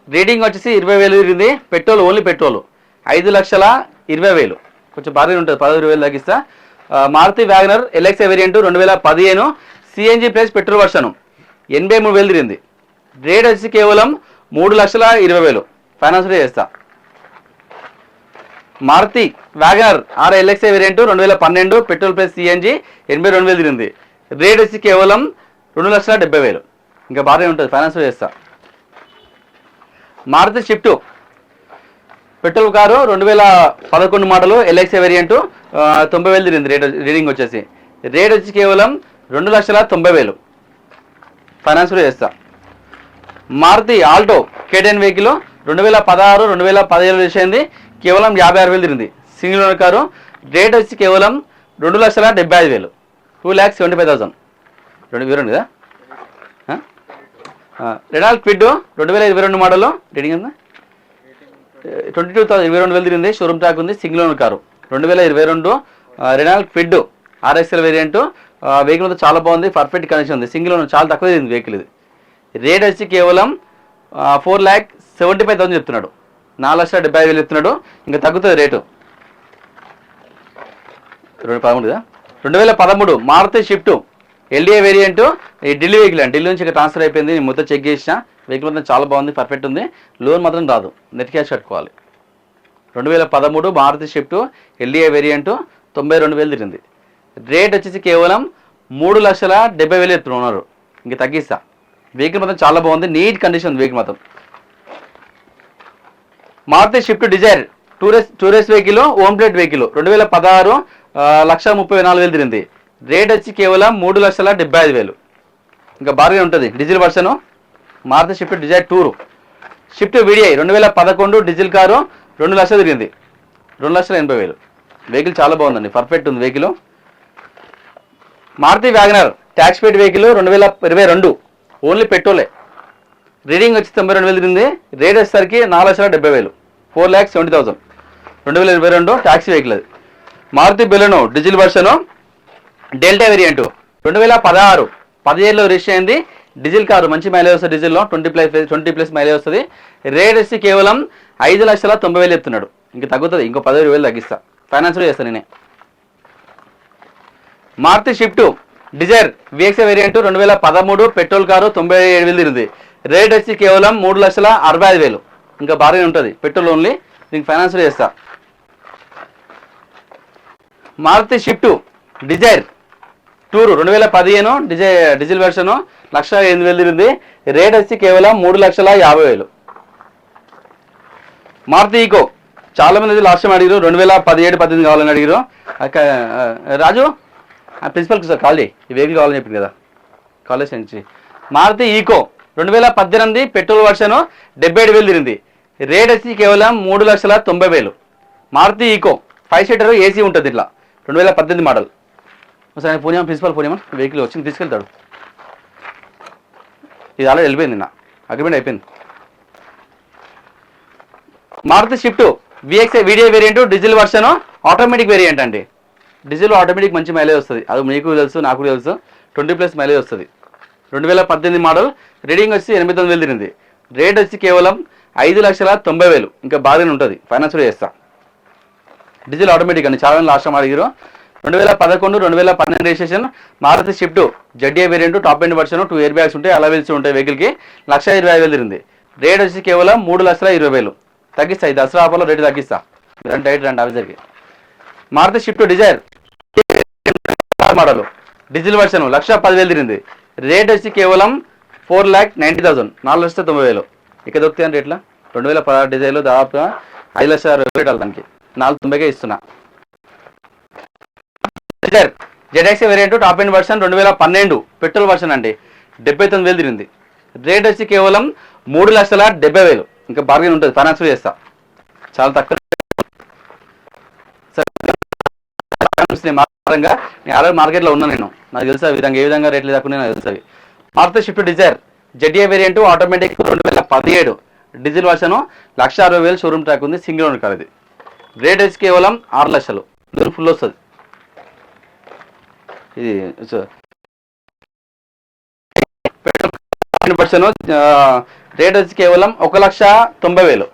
A: Reading వచ్చేసి 20,000 తిరిగింది. Petrol, only petrol 5,20,000. కొంచెం బాగానే ఉంటుంది, 10,000 తగ్గిస్తా. Maruti WagonR LX variant 2015 CNG plus petrol version 83,000 తిరిగింది. రేట్ వచ్చి కేవలం 3,20,000 ఫైనాన్స్ చేస్తా. Maruti WagonR R LX variant 2012 petrol plus CNG 82,000 తిరిగింది. రేట్ వచ్చి కేవలం 2,70,000 ఇంకా బాగానే ఉంటుంది ఫైనాన్స్ చేస్తా. Maruti Swift petrol car 2011 model LX variant 90,000 తిరిగింది. రీడింగ్ వచ్చేసి రేట్ వచ్చి కేవలం 2,90,000 ఫైనాన్స్ చేస్తా. మారుతి ఆల్టో K10 వెహికల్ 2016 2017 చేసింది, కేవలం 56,000 తిరిగింది. Single owner car. రేట్ వచ్చి కేవలం 2,75,000 2,75,000 22 కదా. రెనాల్ట్ క్విడ్ 2022 మోడల్ రీడింగ్ ఎంత 22,000 తిరిగింది. షోరూమ్ ట్రాక్ ఉంది. Single owner car 2022 Renault quid RXL variant. Vehicle అంతా చాలా బాగుంది, పర్ఫెక్ట్ కండిషన్ ఉంది. సింగిల్ ఓనర్ చాలా తక్కువ తిరిగింది వెహికల్. ఇది రేట్ వచ్చి కేవలం 4,75,000 చెప్తున్నాడు. 4,70,000 చెప్తున్నాడు. ఇంకా తగ్గుతుంది రేటు. 2013 కదా. 2013 మారుతి షిఫ్ట్ ఎల్డిఏ వేరియంట్. ఈ ఢిల్లీ వెహికల్ అండి, ఢిల్లీ నుంచి ఇక్కడ ట్రాన్స్ఫర్ అయిపోయింది. నేను మొత్తం చెక్ చేసిన. వెహికల్ మాత్రం చాలా బాగుంది, పర్ఫెక్ట్ ఉంది. లోన్ మాత్రం రాదు, నెట్ క్యాష్ కట్టుకోవాలి. 2013 మారుతి షిఫ్ట్ ఎల్డిఏ వేరియంట్ 92,000 తిరిగింది. రేట్ వచ్చేసి కేవలం 3,70,000 చెప్తున్నారు. ఇంక తగ్గిస్తా. వెహికల్ మాత్రం చాలా బాగుంది, నీట్ కండిషన్ ఉంది వెహికల్ మాత్రం. Maruti Swift Dzire tourist vehicle own plate vehicle 2016 1,34,000 తిరిగింది. రేట్ వచ్చి కేవలం 3,75,000 ఇంకా బాగా ఉంటుంది. Diesel version Maruti Swift Dzire tour. Swift VDI 2011 diesel car 2 లక్షలు తిరిగింది. 2,80,000 వెహికల్ చాలా బాగుందండి, పర్ఫెక్ట్ ఉంది vehicle. Maruti WagonR tax paid vehicle 2022 only పెట్రోలే. రీడింగ్ వచ్చి 92,000 తిరిగింది. రేట్ వచ్చేసరికి 4,70,000 4,70,000 2022 ట్యాక్సీ వెహికల్ అది. Maruti Baleno diesel version Delta variant 2016 17లో రిజిస్టర్ అయింది. డీజిల్ కారు మంచి మైలేజ్ వస్తుంది. డీజిల్లో 20+ మైలేజ్ వస్తుంది. రేట్ వచ్చి కేవలం 5,90,000 చెప్తున్నాడు. ఇంక తగ్గుతుంది, ఇంకో 10,000 తగ్గిస్తా. ఫైనాన్స్లో చేస్తాను నేనే. Maruti Swift Dzire VX variant 2013 petrol car 97,000 తిరిగింది. రేట్ వచ్చి కేవలం 3,65,000 ఇంకా బాగానే ఉంటుంది. పెట్రోల్ ఓన్లీ, దీనికి ఫైనాన్స్లో చేస్తా. Maruti Swift Dzire tour 2015 diesel version 1,08,000 తిరిగింది. రేట్ వచ్చి కేవలం 3,50,000. మారుతి ఈకో చాలా మంది లాస్ట్ టైం అడిగారు, 2017-18 కావాలని అడిగారు. రాజు ప్రిన్సిపల్కి సార్ కాల్ చేయి, ఈ వెహికల్ కావాలని చెప్పింది కదా కాలేజ్ నుంచి. మారుతి ఈకో 2018 పెట్రోల్ వర్షన్ 77,000 తిరిగింది. రేట్ వచ్చి కేవలం 3,90,000. మారుతి ఈకో 5 సీటర్ ఏసీ ఉంటుంది. ఇట్లా 2018 మోడల్. ఒకసారి పూణ్యం ప్రిన్సిపల్ పూణ్యం వెహికల్ వచ్చింది, తీసుకెళ్తాడు. ఇది ఆల్రెడీ వెళ్ళిపోయింది, నా అగ్రిమెంట్ అయిపోయింది. Maruti Swift VX VDI variant diesel version automatic variant అండి. డీజిల్ ఆటోమేటిక్ మంచి మైలేజ్ వస్తుంది. అది మీకు తెలుసు, నాకు తెలుసు. 20+ మైలేజ్ వస్తుంది. 2018 మోడల్. రీడింగ్ వచ్చి 8,900 తిరిగింది. రేట్ వచ్చి కేవలం 5,90,000 ఇంకా బాగానే ఉంటుంది. ఫైనాన్స్లో చేస్తా. డీజిల్ ఆటోమేటిక్ అండి, చాలా లాస్ట్ టైం అడిగారు. 2011 2012 registration. Maruti Swift ZA variant top end version 2 air bags ఉంటాయి, అలవెల్స్ ఉంటాయి వెహికల్కి. 1,20,000 తిరిగింది. రేట్ వచ్చి కేవలం 3,20,000 తగ్గిస్తా. ఈ దసరా ఆఫర్లో రేటు తగ్గిస్తా. రండి ఆఫీసర్కి. Maruti Swift Dzire model diesel version 1,10,000 తిరిగింది. రేట్ వచ్చి కేవలం 4,90,000 4,90,000 ఇక్కడ దొరుకుతాయని రేట్లా. 2016 డిజైన్లో దాదాపుగా 5,60,000 రేట్ దానికి 4,90,000 ఇస్తున్నా. ZX variant top end version 2012 petrol version అండి. 79,000 తిరిగింది. రేట్ వచ్చి కేవలం 3,70,000 ఇంకా బార్గెన్ ఉంటుంది. ఫైనాన్స్ చేస్తా. చాలా తక్కువ. నేను ఆల్రెడీ మార్కెట్లో ఉన్నా, నేను నాకు తెలుసా విధంగా ఏ విధంగా రేట్లు తక్కువ నాకు తెలుసు. Maruti Swift Dzire ZA variant automatic 2017 diesel version 1,60,000 showroom track ఉంది. సింగిల్ ఓనర్ కార్ ఇది. రేట్ వచ్చి కేవలం 6 లక్షలు ఫుల్ వస్తుంది. ఇది వర్షన్ రేట్ వచ్చి కేవలం 1,90,000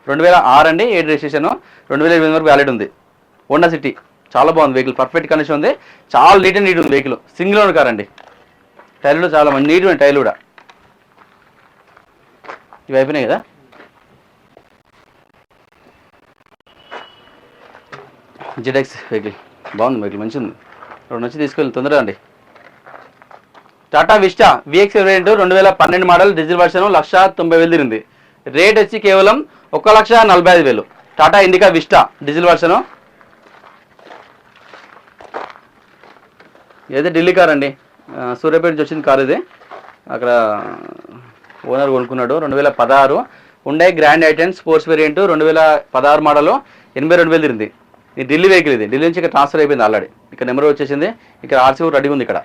A: 2006 అండి. 7 రిజిస్ట్రేషన్ 2008 వరకు వ్యాలిడ్ ఉంది. హోండా సిటీ చాలా బాగుంది వెహికల్, పర్ఫెక్ట్ కండిషన్ ఉంది, చాలా నీట్ అండ్ నీట్ ఉంది వెహికల్. సింగిల్ ఓనర్ కార్ అండి. టైర్లు కూడా చాలా మంచి నీట్ ఉన్నాయి టైర్లు కూడా. ఇవి అయిపోయినాయి కదా. జెడ్ఎక్స్ వెహికల్ బాగుంది, వెహికల్ మంచిగా ఉంది. 2 వచ్చి తీసుకెళ్ళి తొందరగా అండి. Tata vista vx variant 2012 model diesel version 1,90,000 తిరిగింది. రేట్ వచ్చి కేవలం 1,45,000. Tata indica vista diesel వర్షను. ఏదైతే ఢిల్లీ కార్ అండి, సూర్యాపేట నుంచి వచ్చింది కార్ ఇది. అక్కడ ఓనర్ కొనుక్కున్నాడు. 2016 హుండై గ్రాండ్ ఐటెన్ స్పోర్ట్స్ వేరియంట్ 2016 మోడల్ 82,000 తిరిగింది. ఇది ఢిల్లీ వెహికల్, ఇది ఢిల్లీ నుంచి ఇక్కడ ట్రాన్స్ఫర్ అయిపోయింది ఆల్రెడీ. ఇక్కడ నెంబర్ వచ్చేసింది, ఇక్కడ ఆర్సీ రెడీగా ఉంది. ఇక్కడ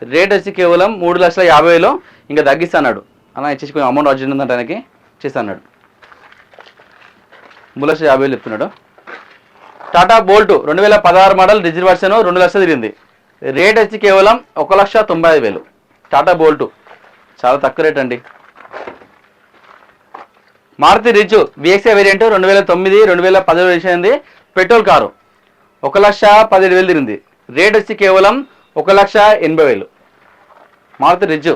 A: రేట్ వచ్చి కేవలం 3,50,000. ఇంకా తగ్గిస్తాడు అలా ఇచ్చేసి కొంచెం అమౌంట్ అర్జెంట్ ఉందంటే ఆయనకి చేస్తాడు. 3,50,000 చెప్తున్నాడు. Tata Bolt 2016 model diesel version 2 లక్షలు తిరిగింది. రేట్ వచ్చి కేవలం 1,95,000. టాటా బోల్ట్ చాలా తక్కువ రేట్ అండి. మారుతి రిజ్ విఎక్స్ఐ వేరియంట్ 2009 2010 వేసింది. పెట్రోల్ కారు 1,17,000 తిరిగింది. రేట్ వచ్చి కేవలం 1,80,000. Maruti Ritz.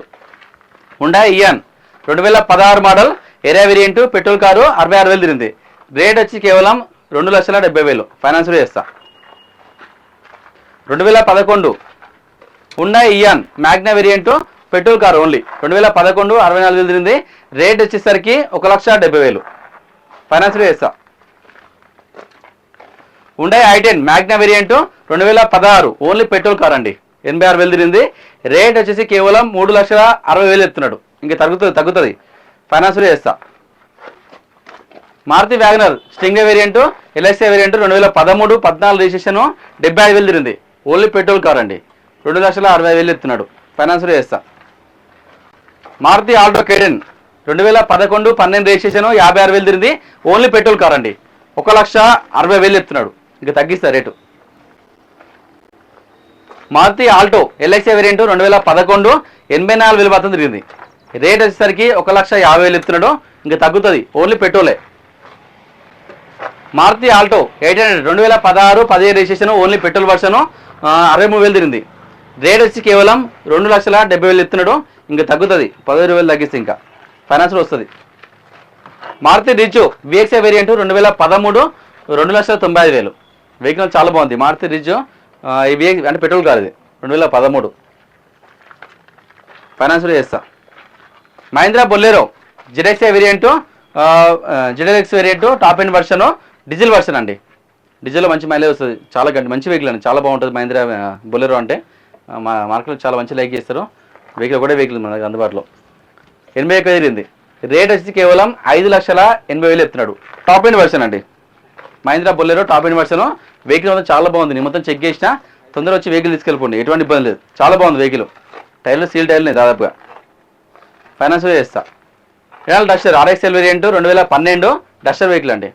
A: Hyundai Eon 2016 model Era variant petrol car 66,000 తిరిగింది. రేట్ వచ్చి కేవలం 2,70,000. ఫైనాన్స్లో చేస్తా. 2011 Hyundai Eon Magna variant petrol car only 2011 64,000 తిరిగింది. రేట్ వచ్చేసరికి 1,70,000. ఫైనాన్స్లో చేస్తా. హుండై ఐ10 Magna variant 2016 only petrol car అండి 86,000 తిరిగింది. రేట్ వచ్చేసి కేవలం 3,60,000 చెప్తున్నాడు. ఇంకా తగ్గుతుంది. ఫైనాన్స్లో చేస్తా. Maruti WagonR Sting variant LXI variant 2013 14 registration 75,000 తిరిగింది. ఓన్లీ పెట్రోల్ కార్ అండి 2,60,000 చెప్తున్నాడు. ఫైనాన్స్లో చేస్తా. మారుతి ఆల్టో కేడెన్ 2011 12 రిజిస్ట్రేషన్ 56,000 తిరిగింది. ఓన్లీ పెట్రోల్ కార్ అండి 1,60,000 చెప్తున్నాడు. ఇంకా తగ్గిస్తా rate. Maruti Alto LXI variant 2011 84,000 మాత్రం తిరిగింది. రేట్ వచ్చేసరికి 1,50,000 చెప్తున్నాడు. ఇంకా తగ్గుతుంది. ఓన్లీ పెట్రోలే. Maruti Alto 800 2016 17 registration only petrol version 63,000 తిరిగింది. రేట్ వచ్చి కేవలం 2,70,000 చెప్తున్నాడు. ఇంకా తగ్గుతుంది. 15,000 తగ్గిస్తే ఇంకా ఫైనాన్స్లో వస్తుంది. Maruti Ritz VXI variant 2013 2,95,000. Vehicle చాలా బాగుంది. మారుతి రిజ్ ఈ అంటే పెట్రోల్ కార్ ఇది 2013. ఫైనాన్స్లో చేస్తా. Mahindra Bolero ZXi variant ZX variant top end version diesel version అండి. డీజిల్లో మంచి మైలేజ్ వస్తుంది. చాలా మంచి వెహికల్ అండి, చాలా బాగుంటుంది మహీంద్రా బొలెరో అంటే. మా మార్కెట్లో చాలా మంచి లైక్ చేస్తారు. వెహికల్ ఒకటే వెహికల్ మనకు అందుబాటులో 81,000 తిరిగింది. రేట్ వచ్చి కేవలం 5,80,000 చెప్తున్నాడు. టాప్ ఎండ్ వర్షన్ అండి Mahindra Bolero top end version. Vehicle మొత్తం చాలా బాగుంది. నేను మొత్తం చెక్ చేసిన. తొందరగా వచ్చి వెహికల్ తీసుకెళ్ళిపోండి, ఎటువంటి ఇబ్బంది లేదు. చాలా బాగుంది వెహికల్. టైర్లు సీల్ టైర్లు దాదాపుగా. ఫైనాన్స్లో చేస్తా. రినాల్డ్ Duster RXL variant 2012 Duster vehicle అండి.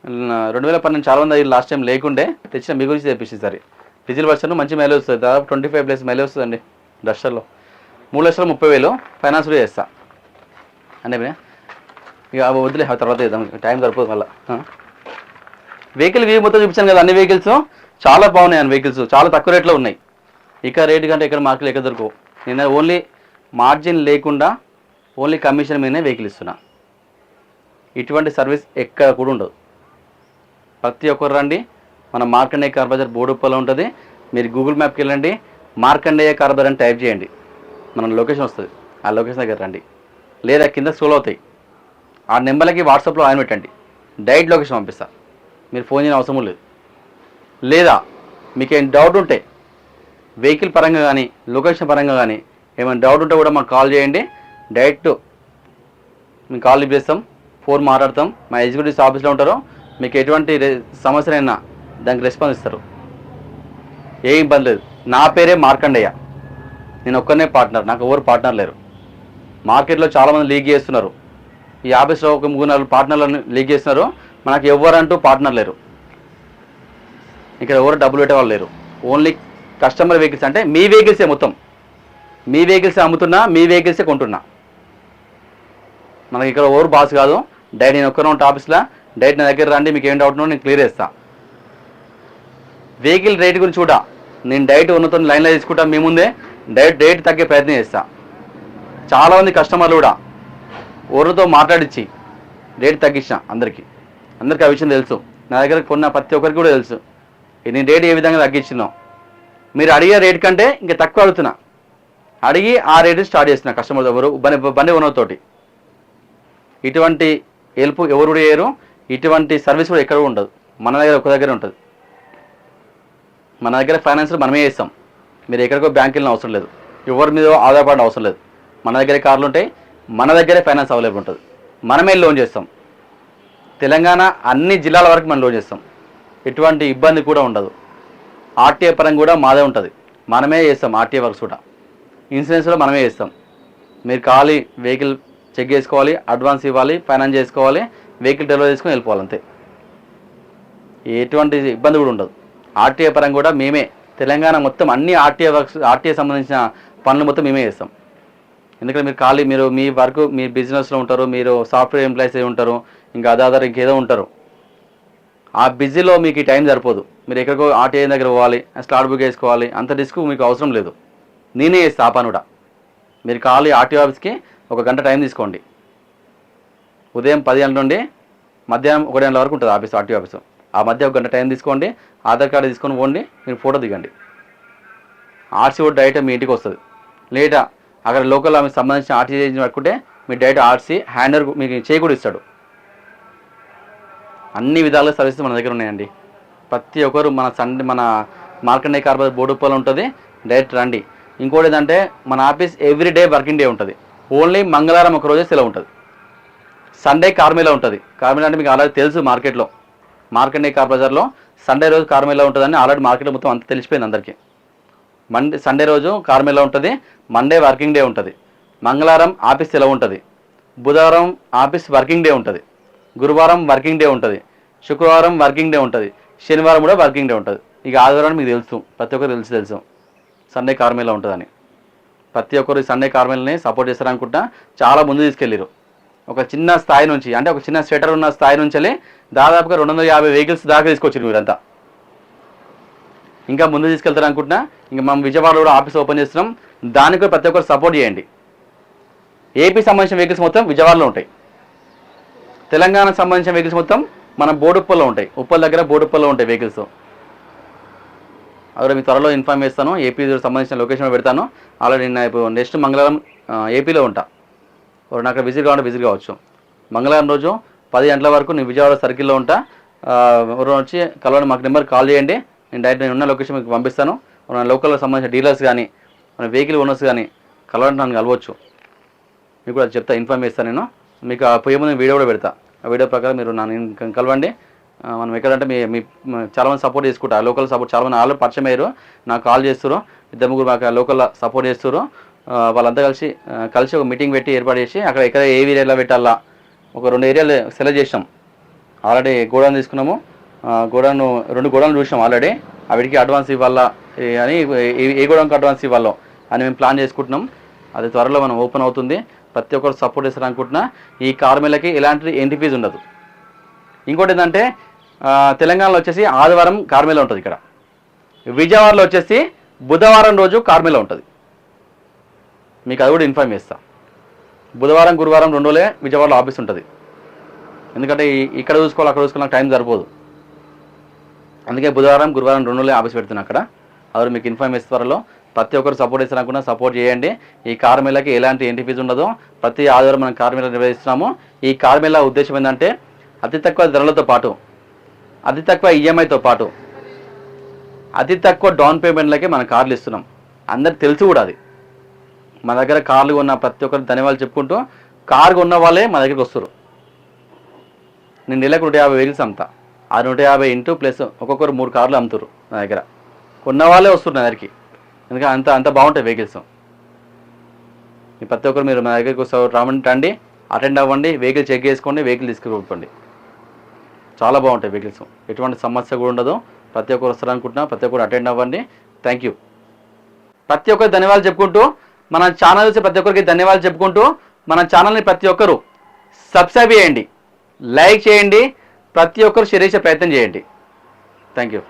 A: 2012 చాలా మంది లాస్ట్ టైం లేకుండే తెచ్చిన మీ గురించి తెప్పించింది సరే. డీజిల్ వర్షన్ మంచి మైలేజ్ వస్తుంది. దాదాపు 25+ మైలేజ్ వస్తుందండి డస్టర్లో. 3,30,000 ఫైనాన్స్లో చేస్తా. అంటే ఇక వదిలే తర్వాత చేద్దాం, టైం సరిపోదు మళ్ళీ. వెహికల్ వ్యూ మొత్తం చూపించాను కదా. అన్ని వెహికల్స్ చాలా బాగున్నాయి. వెహికల్స్ చాలా తక్కువ రేట్లో ఉన్నాయి. ఇక రేటు కంటే ఇక్కడ మార్కెట్లో ఎక్కడ దొరకవు. నేను ఓన్లీ మార్జిన్ లేకుండా ఓన్లీ కమిషన్ మీదనే వెహికల్ ఇస్తున్నా. ఇటువంటి సర్వీస్ ఎక్కడ కూడా ఉండదు. ప్రతి ఒక్కరు రండి. మన మార్కండేయ కార్ బజార్ బోడుప్పలో ఉంటుంది. మీరు గూగుల్ మ్యాప్కి వెళ్ళండి, మార్కండేయ కార్ బజార్ అని టైప్ చేయండి, మన లొకేషన్ వస్తుంది. ఆ లొకేషన్ దగ్గర రండి. లేదా కింద స్క్రోల్ అవుతాయి ఆ నెంబర్లకి వాట్సాప్లో ఆయన పెట్టండి, డైరెక్ట్ లొకేషన్ పంపిస్తా. మీరు ఫోన్ చేయని అవసరం లేదు. లేదా మీకు ఏం డౌట్ ఉంటే వెహికల్ పరంగా కానీ లొకేషన్ పరంగా కానీ ఏమైనా డౌట్ ఉంటే కూడా మాకు కాల్ చేయండి. డైరెక్ట్ మేము కాల్ లిఫ్ట్ చేస్తాం, ఫోన్ మాట్లాడతాం. మా ఎగ్జిక్యూటివ్స్ ఆఫీస్లో ఉంటారు. మీకు ఎటువంటి సమస్యలైనా దానికి రెస్పాన్స్ ఇస్తారు. ఏ ఇబ్బంది లేదు. నా పేరే మార్కండేయ. నేను ఒక్కనే పార్ట్నర్, నాకు ఎవరు పార్ట్నర్ లేరు. మార్కెట్లో చాలామంది లీక్ చేస్తున్నారు. ఈ ఆఫీస్లో ఒక 3-4 పార్ట్నర్లను లీక్ చేస్తున్నారు. మనకు ఎవరంటూ పార్ట్నర్ లేరు. ఇక్కడ ఎవరు డబ్బులు పెట్టే వాళ్ళు లేరు. ఓన్లీ కస్టమర్ వెహికల్స్ అంటే మీ వెహికల్సే, మొత్తం మీ వెహికల్సే అమ్ముతున్నా, మీ వెహికల్సే కొంటున్నా. మనకి ఇక్కడ ఎవరు బాస్ కాదు. డైరెక్ట్ నేను ఒక్కనే ఉంటా ఆఫీస్లో. డైరెక్ట్ నా దగ్గర రండి. మీకు ఏం డౌట్ ఉన్నా నేను క్లియర్ చేస్తాను. వెహికల్ రేట్ గురించి కూడా నేను డైరెక్ట్ ఉన్నతో లైన్లో తీసుకుంటా, మీ ముందే డైరెక్ట్ రేట్ తగ్గే ప్రయత్నం చేస్తా. చాలామంది కస్టమర్లు కూడా ఓర్రతో మాట్లాడించి రేట్ తగ్గించిన అందరికీ ఆ విషయం తెలుసు. నా దగ్గర కొన్న ప్రతి ఒక్కరికి కూడా తెలుసు నేను రేట్ ఏ విధంగా తగ్గించినాం. మీరు అడిగే రేట్ కంటే ఇంకా తక్కువ అడుగుతున్నా, అడిగి ఆ రేటు స్టార్ట్ చేస్తున్నా కస్టమర్ ఎవరు బండి ఓనర్తోటి. ఇటువంటి హెల్ప్ ఎవరు కూడా చేయరు, ఇటువంటి సర్వీస్ కూడా ఎక్కడ ఉండదు. మన దగ్గర ఒక దగ్గర ఉంటుంది. మన దగ్గర ఫైనాన్స్ మనమే చేస్తాం. మీరు ఎక్కడికో బ్యాంక్ వెళ్ళిన అవసరం లేదు, ఎవరి మీద ఆధారపడిన అవసరం లేదు. మన దగ్గరే కార్లు ఉంటాయి, మన దగ్గరే ఫైనాన్స్ అవైలబుల్ ఉంటుంది. మనమే లోన్ చేస్తాం. తెలంగాణ అన్ని జిల్లాల వరకు మనం లోన్ చేస్తాం. ఎటువంటి ఇబ్బంది కూడా ఉండదు. ఆర్టీఏ పరంగా కూడా మాదే ఉంటుంది, మనమే చేస్తాం. ఆర్టీఏ వర్క్స్ కూడా, ఇన్సూరెన్స్ కూడా మనమే చేస్తాం. మీరు ఖాళీ వెహికల్ చెక్ చేసుకోవాలి, అడ్వాన్స్ ఇవ్వాలి, ఫైనాన్స్ చేసుకోవాలి, వెహికల్ డెలివరీ చేసుకొని వెళ్ళిపోవాలి అంతే. ఎటువంటి ఇబ్బంది కూడా ఉండదు. ఆర్టీఏ పరంగా కూడా మేమే, తెలంగాణ మొత్తం అన్ని ఆర్టీఏ వర్క్స్, ఆర్టీఏ సంబంధించిన పనులు మొత్తం మేమే చేస్తాం. ఎందుకంటే మీరు ఖాళీ మీరు మీ వర్క్ మీ బిజినెస్లో ఉంటారు, మీరు సాఫ్ట్వేర్ ఎంప్లాయీస్ ఉంటారు, ఇంకా అదాధార ఇంకేదో ఉంటారు. ఆ బిజీలో మీకు ఈ టైం సరిపోదు. మీరు ఎక్కడికో ఆర్టీఐ దగ్గర పోవాలి, స్లాట్ బుక్ చేసుకోవాలి, అంత రిస్క్ మీకు అవసరం లేదు. నేనే చేస్తా ఆ పని కూడా. మీరు ఖాళీ ఆర్టీఓ ఆఫీస్కి 1 గంట టైం తీసుకోండి. ఉదయం 10 గంటల నుండి మధ్యాహ్నం 1 గంటల వరకు ఉంటుంది ఆఫీస్, ఆర్టీఓ ఆఫీసు. ఆ మధ్య 1 గంట టైం తీసుకోండి, ఆధార్ కార్డు తీసుకొని పోండి, మీరు ఫోటో దిగండి. ఆర్సీ కూడా డైరెక్ట్ మీ ఇంటికి వస్తుంది. లేదా అక్కడ లోకల్ ఆమెకు సంబంధించిన ఆర్టీసీ ఏజెంట్ పట్టుకుంటే మీ డైరెక్ట్ ఆర్సీ హ్యాండర్ మీకు చేయి కూడా ఇస్తాడు. అన్ని విధాలుగా సర్వీసెస్ మన దగ్గర ఉన్నాయండి. ప్రతి ఒక్కరు మన మార్కండే కార్పొరేట్ బోడుప్పలో ఉంటుంది, డైరెక్ట్ రండి. ఇంకోటి ఏంటంటే మన ఆఫీస్ ఎవ్రీడే వర్కింగ్ డే ఉంటుంది. ఓన్లీ మంగళవారం ఒక రోజే సెలవు ఉంటుంది. సండే కార్మేలా ఉంటుంది. కార్మేలా అంటే మీకు ఆల్రెడీ తెలుసు, మార్కెట్లో మార్కండే కార్ బజార్లో సండే రోజు కార్మేలా ఉంటుందని ఆల్రెడీ మార్కెట్లో మొత్తం అంత తెలిసిపోయింది అందరికీ. సండే రోజు కార్మేలా ఉంటుంది, మండే వర్కింగ్ డే ఉంటుంది, మంగళవారం ఆఫీస్ సెలవు ఉంటుంది, బుధవారం ఆఫీస్ వర్కింగ్ డే ఉంటుంది, గురువారం వర్కింగ్ డే ఉంటుంది, శుక్రవారం వర్కింగ్ డే ఉంటుంది, శనివారం కూడా వర్కింగ్ డే ఉంటుంది. ఇక ఆదివారం మీకు తెలుసు, ప్రతి ఒక్కరు తెలుసు సండే కార్మేలా ఉంటుందని. ప్రతి ఒక్కరు సండే కార్మేల్ని సపోర్ట్ చేస్తారనుకుంటా చాలా ముందు తీసుకెళ్ళారు. ఒక చిన్న స్థాయి నుంచి, అంటే ఒక చిన్న స్వెటర్ ఉన్న స్థాయి నుంచి దాదాపుగా 250 వెహికల్స్ దాకా తీసుకొచ్చారు మీరంతా. ఇంకా ముందు తీసుకెళ్తారు అనుకుంటున్నా. ఇంకా మనం విజయవాడలో కూడా ఆఫీస్ ఓపెన్ చేస్తున్నాం, దానికి ప్రతి ఒక్కరు సపోర్ట్ చేయండి. ఏపీ సంబంధించిన వెహికల్స్ మొత్తం విజయవాడలో ఉంటాయి, తెలంగాణకు సంబంధించిన వెహికల్స్ మొత్తం మన బోడుప్పల్లో ఉంటాయి. ఉప్పల్ దగ్గర బోడుప్పల్లో ఉంటాయి వెహికల్స్. అక్కడ మీ త్వరలో ఇన్ఫార్మ్ చేస్తాను, ఏపీ సంబంధించిన లొకేషన్ పెడతాను. ఆల్రెడీ నేను ఇప్పుడు నెక్స్ట్ మంగళవారం ఏపీలో ఉంటా. నాకు అక్కడ విజిట్ కావాలంటే విజిట్ కావచ్చు. మంగళవారం రోజు 10 గంటల వరకు నేను విజయవాడ సర్కిల్లో ఉంటా. ఎవరు వచ్చి కలవని మాకు నెంబర్ కాల్ చేయండి, నేను డైరెక్ట్ నేను ఉన్న లొకేషన్ మీకు పంపిస్తాను. మన లోకల్లో సంబంధించిన డీలర్స్ కానీ మన వెహికల్ ఓనర్స్ కానీ కలవాలంటే నన్ను కలవచ్చు. మీకు కూడా చెప్తా, ఇన్ఫార్మ్ చేస్తాను నేను. మీకు పోయే ముందు వీడియో కూడా పెడతా. ఆ వీడియో ప్రకారం మీరు నన్ను కలవండి. మనం ఎక్కడంటే మీ చాలామంది సపోర్ట్ చేసుకుంటారు, లోకల్ సపోర్ట్ చాలామంది ఆల్రెడీ పరిచయం అయ్యారు, నాకు కాల్ చేస్తారు. 2-3 మాకు లోకల్ సపోర్ట్ చేస్తారు. వాళ్ళంతా కలిసి ఒక మీటింగ్ పెట్టి ఏర్పాటు చేసి అక్కడ ఎక్కడ ఏ ఏరియాలో పెట్టాలా ఒక 2 ఏరియాలు సెలెక్ట్ చేసాం. ఆల్రెడీ గోడౌన్ తీసుకున్నాము, 2 గోడౌన్లు చూసాం ఆల్రెడీ. వీటికి అడ్వాన్స్ ఇవ్వాలా అని, ఏ గోడౌన్కి అడ్వాన్స్ ఇవ్వాలో అని మేము ప్లాన్ చేసుకుంటున్నాం. అది త్వరలో మనం ఓపెన్ అవుతుంది. ప్రతి ఒక్కరు సపోర్ట్ చేస్తారు అనుకుంటున్నా. ఈ కార్మేలకి ఎలాంటి ఎంట్రీ ఫీజు ఉండదు. ఇంకోటి ఏంటంటే తెలంగాణలో వచ్చేసి ఆదివారం కార్మేలా ఉంటుంది, ఇక్కడ విజయవాడలో వచ్చేసి బుధవారం రోజు కార్మేలా ఉంటుంది. మీకు అది కూడా ఇన్ఫార్మ్ చేస్తా. బుధవారం గురువారం 2 రోజులే విజయవాడలో ఆఫీస్ ఉంటుంది. ఎందుకంటే ఇక్కడ చూసుకోవాలి అక్కడ చూసుకోవాలి, నాకు టైం సరిపోదు. అందుకే బుధవారం గురువారం 2 రోజులే ఆఫీస్ పెడుతున్నాను అక్కడ. అది మీకు ఇన్ఫార్మ్ చేస్తే త్వరలో. ప్రతి ఒక్కరు సపోర్ట్ చేస్తారనుకున్నా సపోర్ట్ చేయండి. ఈ కార్మేలాకి ఎలాంటి ఎంట్రీ ఫీజు ఉండదు. ప్రతి ఆదివారం మనం కార్మేలా నిర్వహిస్తున్నాము. ఈ కార్మేలా ఉద్దేశం ఏంటంటే అతి తక్కువ ధరలతో పాటు, అతి తక్కువ ఈఎంఐతో పాటు, అతి తక్కువ డౌన్ పేమెంట్లకే మన కార్లు ఇస్తున్నాం. అందరికి తెలుసు కూడా అది. మన దగ్గర కార్లు ఉన్న ప్రతి ఒక్కరు ధన్యవాదాలు చెప్పుకుంటూ, కారు ఉన్న వాళ్ళే మన దగ్గరికి వస్తారు. నేను నెలకు 150 వెహికల్స్ అమ్ముతా. ఆ 150 ఇంటూ ప్లస్ ఒక్కొక్కరు 3 కార్లు అమ్ముతారు నా దగ్గర. ఉన్న వాళ్ళే వస్తారు నా దగ్గరికి, ఎందుకంటే అంత బాగుంటాయి వెహికల్స్. ప్రతి ఒక్కరు మీరు మా దగ్గరికి రండి, అటెండ్ అవ్వండి, వెహికల్ చెక్ చేసుకోండి, వెహికల్ తీసుకుపోండి. చాలా బాగుంటాయి వెహికల్స్, ఎటువంటి సమస్య కూడా ఉండదు. ప్రతి ఒక్కరు వస్తారు అనుకుంటున్నా, ప్రతి ఒక్కరు అటెండ్ అవ్వండి. Thank you. ప్రతి ఒక్కరు ధన్యవాదాలు చెప్పుకుంటూ, మన ఛానల్ చూసి ప్రతి ఒక్కరికి ధన్యవాదాలు చెప్పుకుంటూ, మన ఛానల్ని ప్రతి ఒక్కరు సబ్స్క్రైబ్ చేయండి, లైక్ చేయండి, ప్రతి ఒక్కరు షేర్ చేసే ప్రయత్నం చేయండి. Thank you.